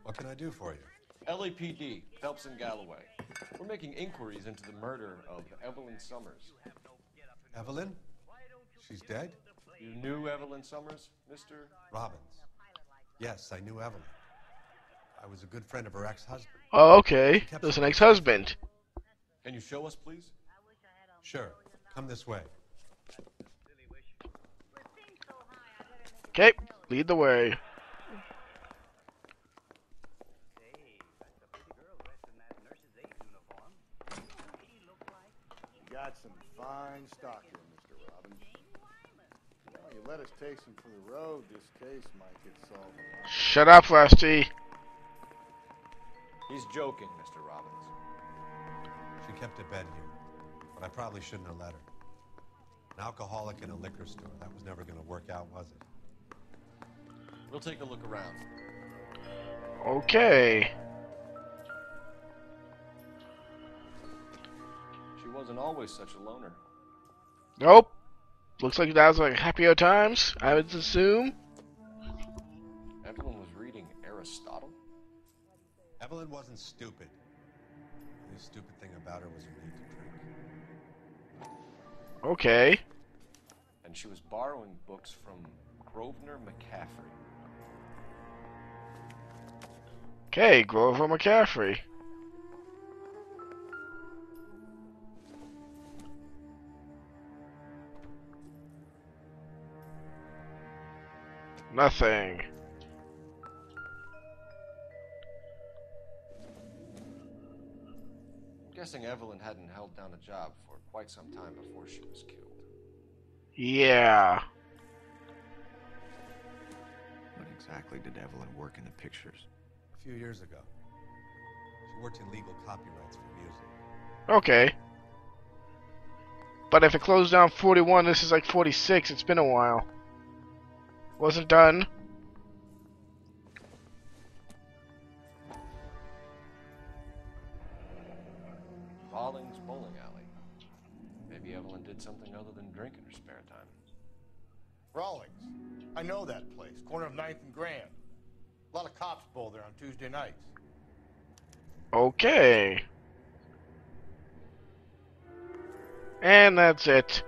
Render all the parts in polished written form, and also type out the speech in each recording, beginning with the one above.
What can I do for you? LAPD, Phelps and Galloway. We're making inquiries into the murder of Evelyn Summers. Evelyn? She's dead? You knew Evelyn Summers, Mr. Robbins. Yes, I knew Evelyn. I was a good friend of her ex-husband. Oh, okay. There's an ex-husband. Can you show us, please? Sure. Come this way. Okay, lead the way. Got some fine stock here, Mr. Robbins. Well, you let us take some for the road, this case might get solved. Shut up, Rusty. He's joking, Mr. Robbins. She kept a bed here, but I probably shouldn't have let her. An alcoholic in a liquor store. That was never going to work out, was it? We'll take a look around. Okay. She wasn't always such a loner. Nope. Looks like that was like happier times, I would assume. Evelyn was reading Aristotle? Evelyn wasn't stupid. The only stupid thing about her was her need to drink. Okay. And she was borrowing books from Grosvenor McCaffrey. Okay, Grover McCaffrey. Nothing. I'm guessing Evelyn hadn't held down a job for quite some time before she was killed. Yeah. What exactly did Evelyn work in the pictures? A few years ago. She worked in legal copyrights for music. Okay. But if it closed down 41, this is like 46. It's been a while. Wasn't done. Rawlings Bowling Alley. Maybe Evelyn did something other than drink in her spare time. Rawlings. I know that place. Corner of 9th and Grand. A lot of cops bowl there on Tuesday nights. Okay. And that's it.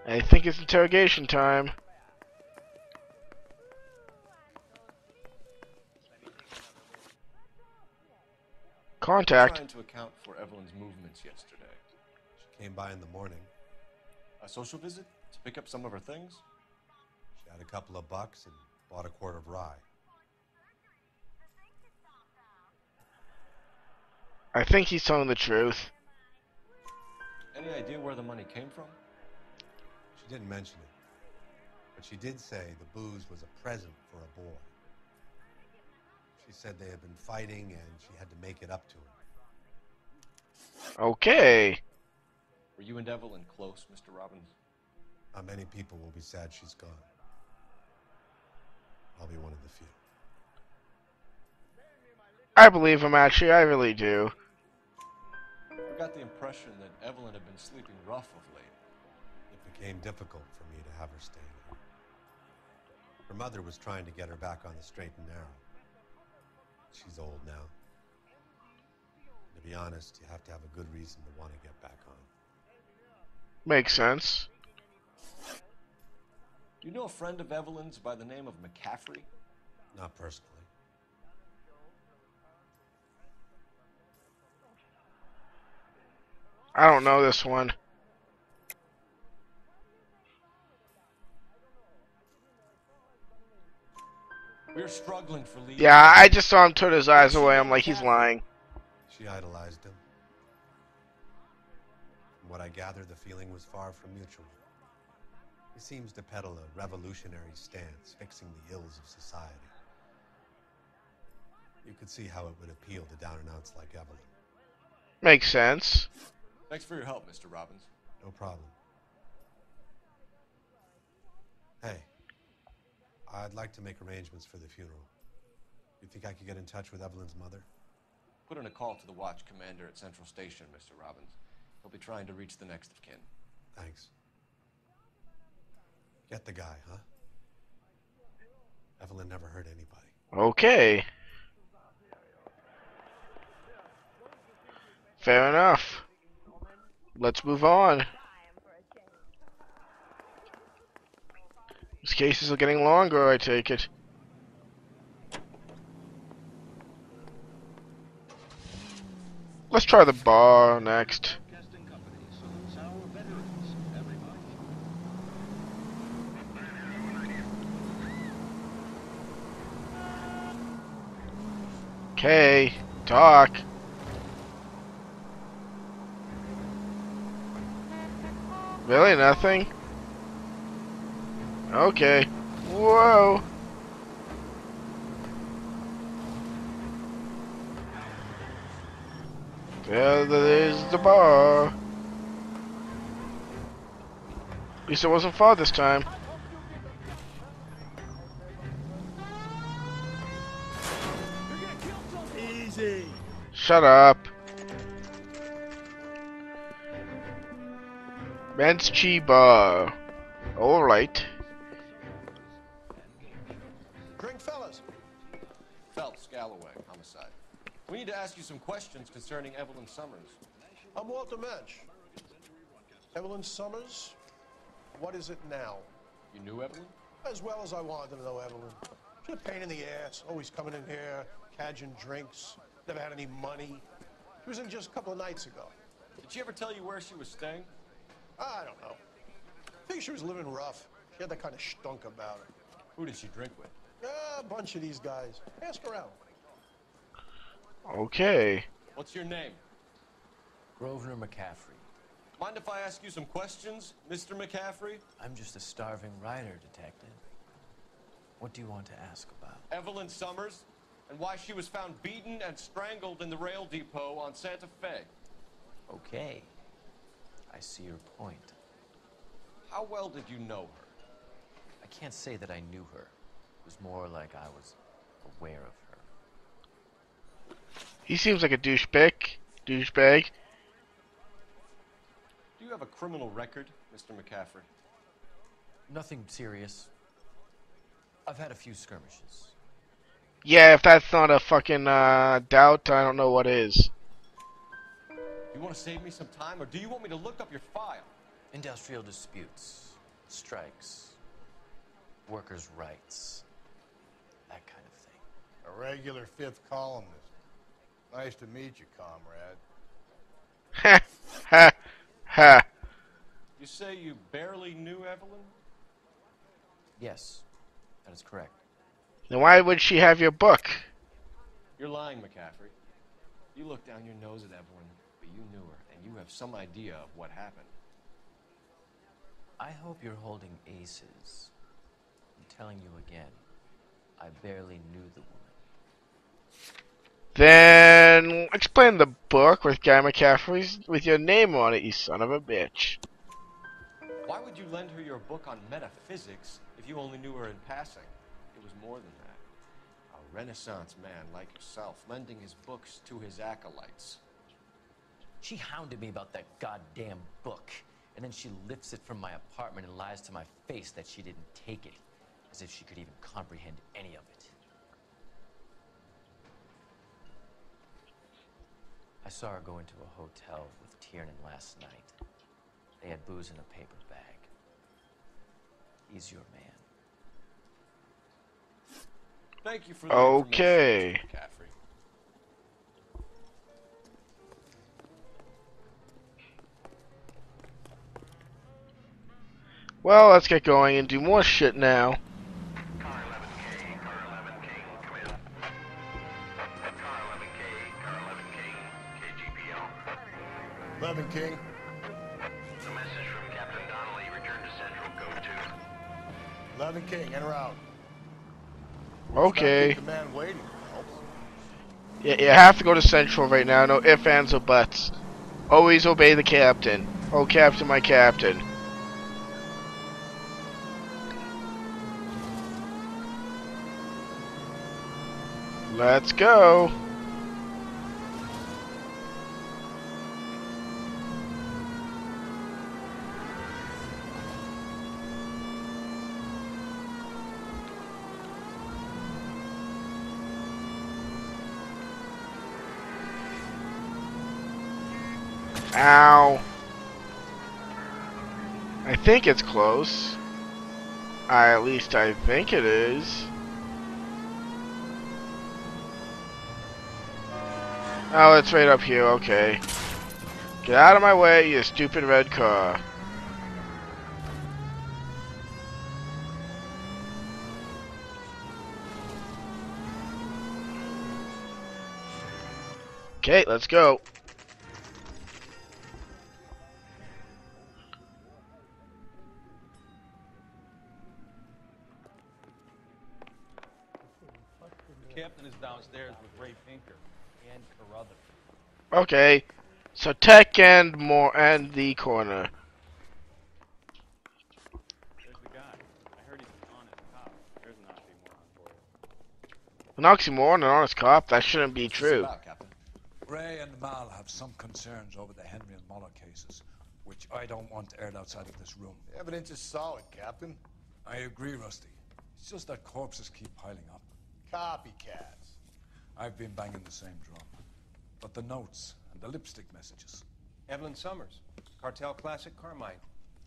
I think it's interrogation time. Contact. Trying to account for Evelyn's movements yesterday. She came by in the morning. A social visit to pick up some of her things? She had a couple of bucks and bought a quart of rye. I think he's telling the truth. Any idea where the money came from? She didn't mention it, but she did say the booze was a present for a boy. She said they had been fighting and she had to make it up to him. Okay. Were you and Evelyn close, Mr. Robbins? Not many people will be sad she's gone. I'll be one of the few. I believe him, actually. I really do. I got the impression that Evelyn had been sleeping rough of late. It became difficult for me to have her stay here. Her mother was trying to get her back on the straight and narrow. She's old now. To be honest, you have to have a good reason to want to get back on. Makes sense. Do you know a friend of Evelyn's by the name of McCaffrey? Not personally. I don't know this one. We're struggling for leads. Yeah, I just saw him turn his eyes away. I'm like, he's lying. She idolized him. From what I gather, the feeling was far from mutual. He seems to peddle a revolutionary stance, fixing the ills of society. You could see how it would appeal to down-and-outs like Evelyn. Makes sense. Thanks for your help, Mr. Robbins. No problem. Hey, I'd like to make arrangements for the funeral. You think I could get in touch with Evelyn's mother? Put in a call to the watch commander at Central Station, Mr. Robbins. He'll be trying to reach the next of kin. Thanks. Get the guy, huh? Evelyn never hurt anybody. Okay. Fair enough. Let's move on. These cases are getting longer, I take it. Let's try the bar next. Okay, talk. Really, nothing? Okay. Whoa. There's the bar. At least it wasn't far this time. Easy. Shut up. Men's Chi Bar. Alright. Drink, fellas. Phelps, Galloway, homicide. We need to ask you some questions concerning Evelyn Summers. I'm Walter Mensch. Evelyn Summers? What is it now? You knew Evelyn? As well as I wanted to know Evelyn. She's a pain in the ass, always coming in here, cadging drinks, never had any money. She was in just a couple of nights ago. Did she ever tell you where she was staying? I don't know. I think she was living rough. She had that kind of stunk about her. Who did she drink with? A bunch of these guys. Ask around. Okay. What's your name? Grosvenor McCaffrey. Mind if I ask you some questions, Mr. McCaffrey? I'm just a starving writer, detective. What do you want to ask about? Evelyn Summers, and why she was found beaten and strangled in the rail depot on Santa Fe. Okay. I see your point. How well did you know her? I can't say that I knew her. It was more like I was aware of her. He seems like a douchebag. Douchebag. Do you have a criminal record, Mr. McCaffrey? Nothing serious. I've had a few skirmishes. Yeah, if that's not a fucking doubt, I don't know what is. You want to save me some time, or do you want me to look up your file? Industrial disputes, strikes, workers' rights, that kind of thing. A regular fifth columnist. Nice to meet you, comrade. Ha ha ha. You say you barely knew Evelyn? Yes, that is correct. Then why would she have your book? You're lying, McCaffrey. You looked down your nose at Evelyn, but you knew her, and you have some idea of what happened. I hope you're holding aces. I'm telling you again, I barely knew the woman. Then explain the book with Guy McCaffrey's with your name on it, you son of a bitch. Why would you lend her your book on metaphysics if you only knew her in passing? It was more than that. A Renaissance man like yourself, lending his books to his acolytes. She hounded me about that goddamn book, and then she lifts it from my apartment and lies to my face that she didn't take it, as if she could even comprehend any of it. I saw her go into a hotel with Tiernan last night. They had booze in a paper bag. He's your man. Thank you for the Okay. information, Mr. McCaffrey. Well, let's get going and do more shit now. Car 11K, car 11K, come in. Car 11K, car 11K, KGPL. 11 King. A message from Captain Donnelly, return to Central, code 2. 11 King, en route. Okay. Keep the man waiting. Yeah, you have to go to Central right now. No ifs, ands, or buts. Always obey the captain. Oh, Captain, my captain. Let's go. Ow. I think it's close. At least I think it is. Oh, it's right up here, okay. Get out of my way, you stupid red car. Okay, let's go. The captain is downstairs with Ray Pinker and Carruthers. Okay. So Tech and more and the corner. There's the guy. I heard he's an honest cop. There's an oxymoron for you. An oxymoron, an honest cop? That shouldn't be What's this true. about, Captain? Ray and Mal have some concerns over the Henry and Muller cases, which I don't want aired outside of this room. The evidence is solid, Captain. I agree, Rusty. It's just that corpses keep piling up. Copycats. I've been banging the same drum. But the notes and the lipstick messages. Evelyn Summers, Cartel Classic Carmine.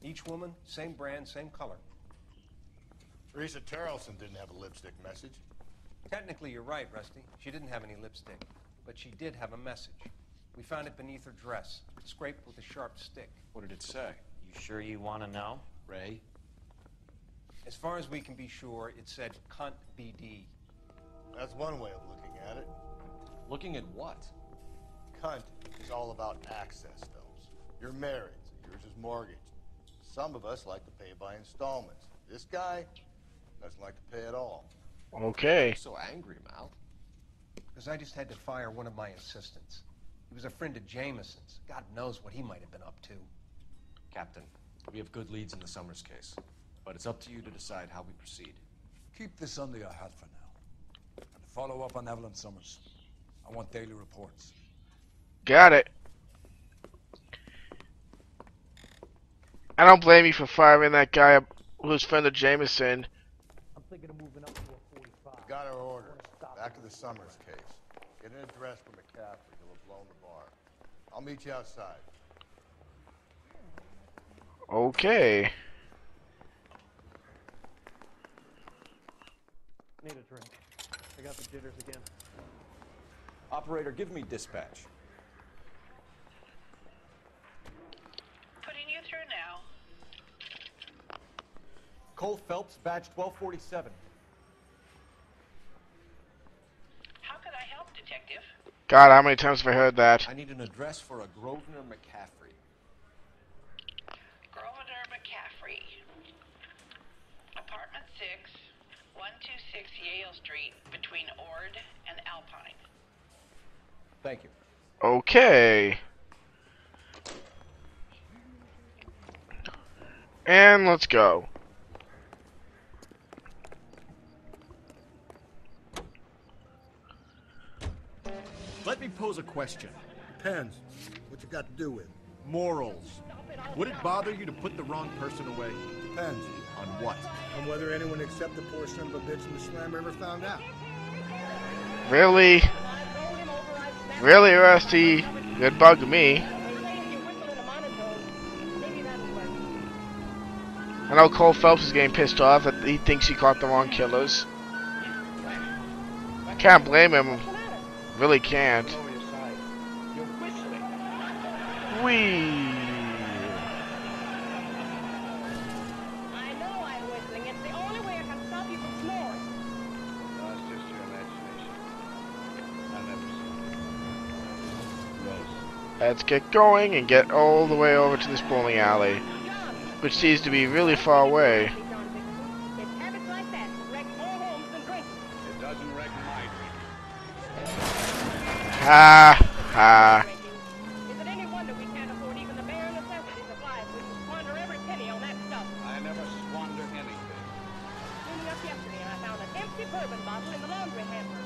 Each woman, same brand, same color. Teresa Terrelson didn't have a lipstick message. Technically, you're right, Rusty. She didn't have any lipstick, but she did have a message. We found it beneath her dress, scraped with a sharp stick. What did it say? You sure you want to know? Ray? As far as we can be sure, it said cunt BD. That's one way of looking at it. Looking at what? Cunt is all about access, Phelps. You're married, so yours is mortgaged. Some of us like to pay by installments. This guy doesn't like to pay at all. Okay. So angry, Mal. Because I just had to fire one of my assistants. He was a friend of Jameson's. God knows what he might have been up to. Captain, we have good leads in the Summers case, but it's up to you to decide how we proceed. Keep this under your hat for now. And follow up on Evelyn Summers. I want daily reports. Got it. I don't blame you for firing that guy who's friend of Jameson. I'm thinking of moving up to a 45. Got our orders. Back to the Summers case. Get an address for McCaffrey. He'll have blown the bar. I'll meet you outside. Okay. Need a drink. I got the jitters again. Operator, give me dispatch. Putting you through now. Cole Phelps, badge 1247. How could I help, Detective? God, how many times have I heard that? I need an address for a Grosvenor McCaffrey. Grosvenor McCaffrey. Apartment 6, 126 Yale Street, between Ord and Alpine. Thank you. Okay. And let's go. Let me pose a question. Depends. What you got to do with? Morals. Would it bother you to put the wrong person away? Depends. On what? On whether anyone except the poor son of a bitch in the slammer ever found out. Really? Really, Rusty? It bugged me. I know Cole Phelps is getting pissed off that he thinks he caught the wrong killers. Can't blame him. Really can't. Whee! I know I'm whistling. It's the only way I can stop you from snoring. No, it's just your imagination. I've never seen it. Let's get going and get all the way over to this bowling alley, which seems to be really far away. It's habits like that that wreck more homes than drinking. It doesn't wreck my Ha ha. Is it any wonder we can't afford even the bare necessities of life? We can squander every penny on that stuff. I never squander anything. Cleaning up yesterday and I found an empty bourbon bottle in the laundry hamper.